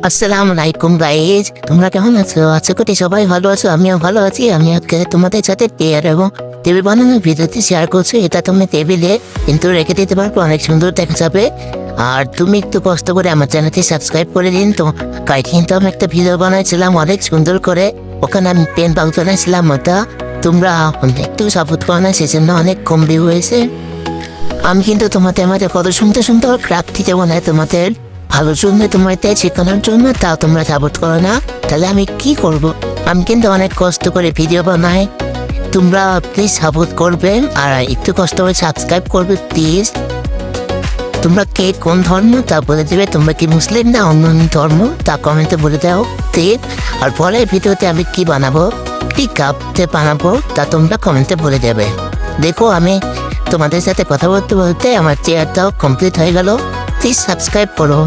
আসসালামু আলাইকুম গাইজ, তোমরা কেমন আছো? আশা করি সবাই ভালো আছো। আমিও ভালো আছি। আমি আজকে তোমাদের সাথে চেয়ার এবং টেবিল বানানোর ভিডিওতে শেয়ার করছি। এটা তুমি টেবিলে কিন্তু রেখে দিতে পারবো, অনেক সুন্দর দেখা যাবে। আর তুমি একটু কষ্ট করে আমার চ্যানেলটি সাবস্ক্রাইব করে দিন। তো কাল কিন্তু আমি একটা ভিডিও বানাইছিলাম অনেক সুন্দর করে, ওখানে আমি পেন বাক্স বানাইছিলাম। ওটা তোমরা একটু সাপোর্ট করো না, সেজন্য অনেক কম ভিউ হয়েছে। আমি কিন্তু আমাদের কত সুন্দর সুন্দর ক্রাফট দিতে বানাই তোমাদের ভালো জন্য, তোমাদের শেখানোর জন্য, তাও তোমরা সাপোর্ট করো না। তাহলে আমি কি করব? আমি কিন্তু অনেক কষ্ট করে ভিডিও বানাই, তোমরা প্লিজ সাপোর্ট করবে আর একটু কষ্ট করে সাবস্ক্রাইব করবে প্লিজ। তোমরা কে কোন ধর্ম তা বলে দেবে, তোমরা কি মুসলিম না অন্য ধর্ম তা কমেন্টে বলে দাও ঠিক। আর পরের ভিডিওতে আমি কি বানাবো, কি কাপতে বানাবো তা তোমরা কমেন্টে বলে দেবে। দেখো আমি তোমাদের সাথে কথা বলতে বলতে আমার চেয়ারটাও কমপ্লিট হয়ে গেল। প্লিজ সাবস্ক্রাইব করো।